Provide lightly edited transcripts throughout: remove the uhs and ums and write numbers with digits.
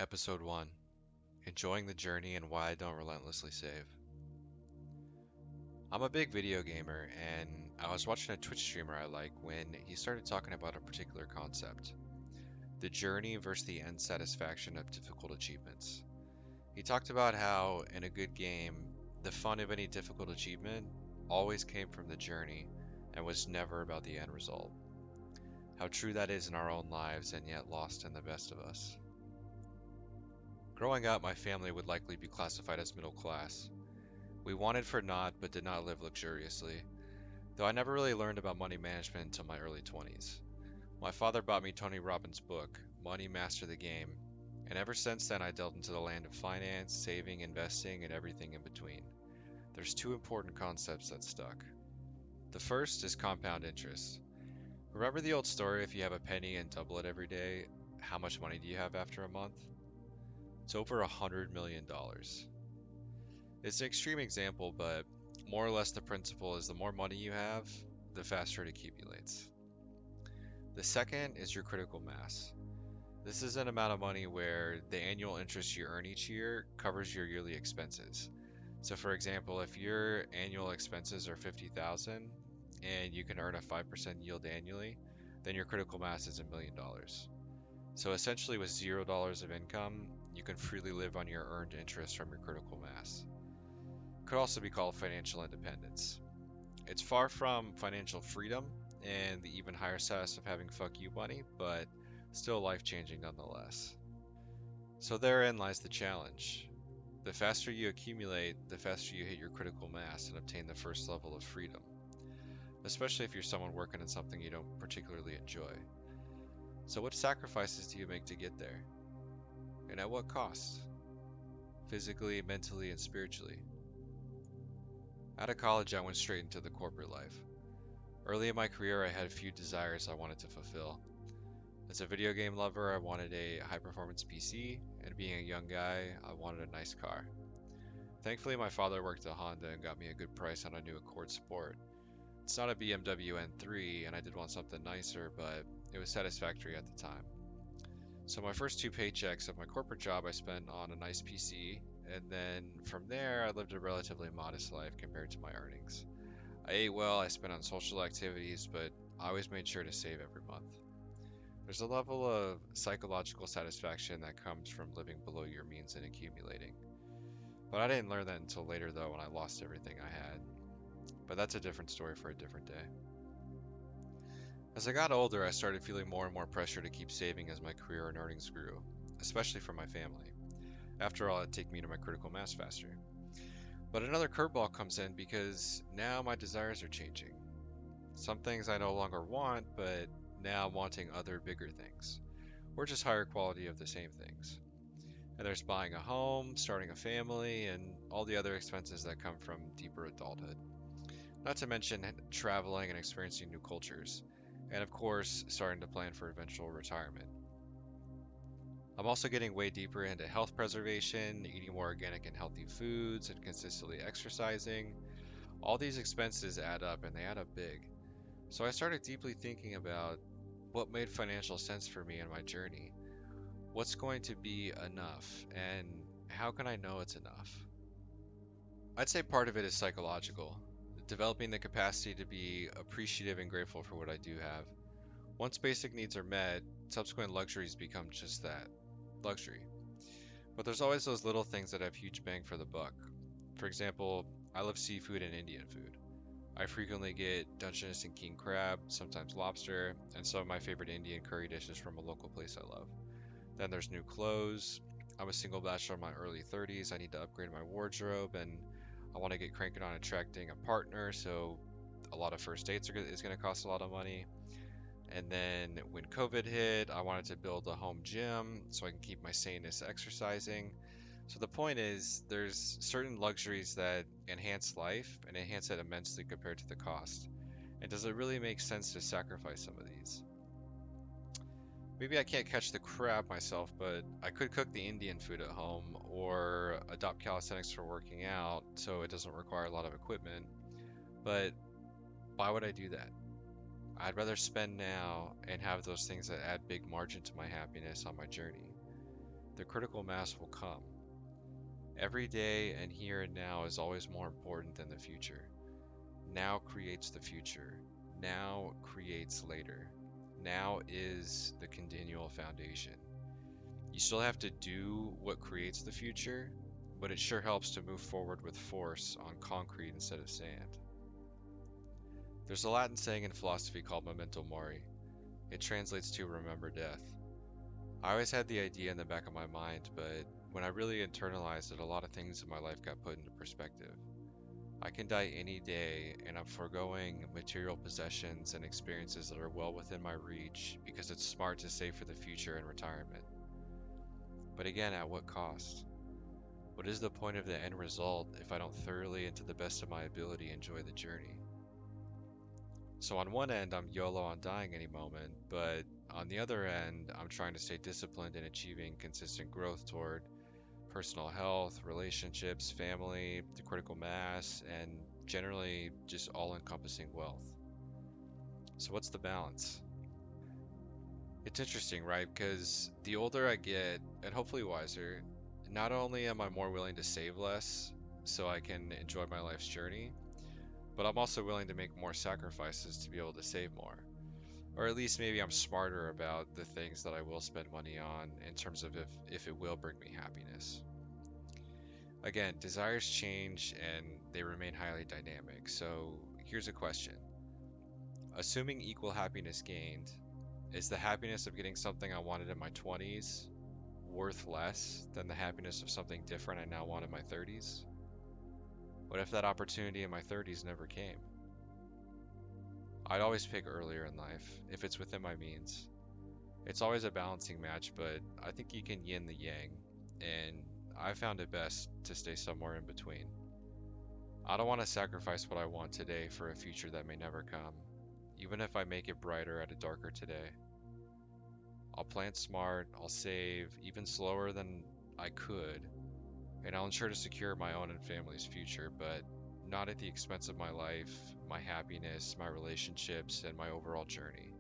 Episode 1: Enjoying the Journey and Why I Don't Relentlessly Save. I'm a big video gamer, and I was watching a Twitch streamer I like when he started talking about a particular concept: the journey versus the end satisfaction of difficult achievements. He talked about how, in a good game, the fun of any difficult achievement always came from the journey and was never about the end result. How true that is in our own lives and yet lost in the best of us. Growing up, my family would likely be classified as middle class. We wanted for naught but did not live luxuriously, though I never really learned about money management until my early 20s. My father bought me Tony Robbins' book, Money Master the Game, and ever since then I delved into the land of finance, saving, investing, and everything in between. There's two important concepts that stuck. The first is compound interest. Remember the old story: if you have a penny and double it every day, how much money do you have after a month? It's over $100 million. It's an extreme example, but more or less the principle is the more money you have, the faster it accumulates. The second is your critical mass. This is an amount of money where the annual interest you earn each year covers your yearly expenses. So for example, if your annual expenses are 50,000 and you can earn a 5% yield annually, then your critical mass is $1 million. So essentially with $0 of income, you can freely live on your earned interest from your critical mass. Could also be called financial independence. It's far from financial freedom and the even higher status of having fuck you money, but still life changing nonetheless. So therein lies the challenge. The faster you accumulate, the faster you hit your critical mass and obtain the first level of freedom, especially if you're someone working in something you don't particularly enjoy. So what sacrifices do you make to get there? And at what cost? Physically, mentally, and spiritually. Out of college, I went straight into the corporate life. Early in my career, I had a few desires I wanted to fulfill. As a video game lover, I wanted a high performance PC, and being a young guy, I wanted a nice car. Thankfully, my father worked at Honda and got me a good price on a new Accord Sport. It's not a BMW N3, and I did want something nicer, but it was satisfactory at the time. So my first two paychecks of my corporate job I spent on a nice PC, and then from there I lived a relatively modest life compared to my earnings. I ate well, I spent on social activities, but I always made sure to save every month. There's a level of psychological satisfaction that comes from living below your means and accumulating. But I didn't learn that until later though, when I lost everything I had. But that's a different story for a different day. As I got older, I started feeling more and more pressure to keep saving as my career and earnings grew, especially from my family. After all, it'd take me to my critical mass faster. But another curveball comes in because now my desires are changing. Some things I no longer want, but now I'm wanting other bigger things, or just higher quality of the same things. And there's buying a home, starting a family, and all the other expenses that come from deeper adulthood. Not to mention traveling and experiencing new cultures, and of course, starting to plan for eventual retirement. I'm also getting way deeper into health preservation, eating more organic and healthy foods, and consistently exercising. All these expenses add up, and they add up big. So I started deeply thinking about what made financial sense for me in my journey. What's going to be enough, and how can I know it's enough? I'd say part of it is psychological, developing the capacity to be appreciative and grateful for what I do have. Once basic needs are met, subsequent luxuries become just that: luxury. But there's always those little things that have huge bang for the buck. For example, I love seafood and Indian food. I frequently get Dungeness and king crab, sometimes lobster, and some of my favorite Indian curry dishes from a local place I love. Then there's new clothes. I'm a single bachelor in my early 30s. I need to upgrade my wardrobe, and I want to get cranking on attracting a partner, so a lot of first dates is going to cost a lot of money. And then when COVID hit, I wanted to build a home gym so I can keep my saneness exercising. So the point is, there's certain luxuries that enhance life and enhance it immensely compared to the cost. And does it really make sense to sacrifice some of these? Maybe I can't catch the crab myself, but I could cook the Indian food at home or adopt calisthenics for working out so it doesn't require a lot of equipment. But why would I do that? I'd rather spend now and have those things that add big margin to my happiness on my journey. the critical mass will come. Every day and here and now is always more important than the future. Now creates the future. Now creates later. Now is the continual foundation. You still have to do what creates the future, but it sure helps to move forward with force on concrete instead of sand. There's a Latin saying in philosophy called memento mori. It translates to remember death. I always had the idea in the back of my mind, but when I really internalized it, a lot of things in my life got put into perspective. I can die any day, and I'm foregoing material possessions and experiences that are well within my reach because it's smart to save for the future and retirement. But again, at what cost? What is the point of the end result if I don't thoroughly and to the best of my ability enjoy the journey? So on one end, I'm YOLO on dying any moment, but on the other end, I'm trying to stay disciplined in achieving consistent growth toward personal health, relationships, family, the critical mass, and generally just all encompassing wealth. So, what's the balance? It's interesting, right? Because the older I get, and hopefully wiser, not only am I more willing to save less so I can enjoy my life's journey, but I'm also willing to make more sacrifices to be able to save more. Or at least maybe I'm smarter about the things that I will spend money on in terms of if it will bring me happiness. Again, desires change and they remain highly dynamic. So here's a question. Assuming equal happiness gained, is the happiness of getting something I wanted in my 20s worth less than the happiness of something different I now want in my 30s? What if that opportunity in my 30s never came? I'd always pick earlier in life, if it's within my means. It's always a balancing match, but I think you can yin the yang, and I found it best to stay somewhere in between. I don't want to sacrifice what I want today for a future that may never come, even if I make it brighter at a darker today. I'll plan smart, I'll save, even slower than I could, and I'll ensure to secure my own and family's future, but not at the expense of my life, my happiness, my relationships, and my overall journey.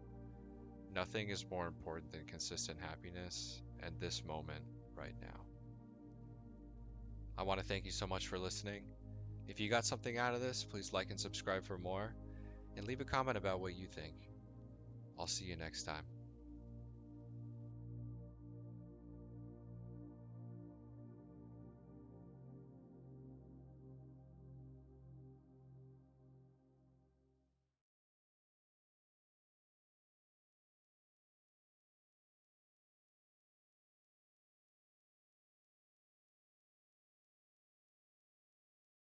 Nothing is more important than consistent happiness and this moment right now. I want to thank you so much for listening. If you got something out of this, please like and subscribe for more, and leave a comment about what you think. I'll see you next time.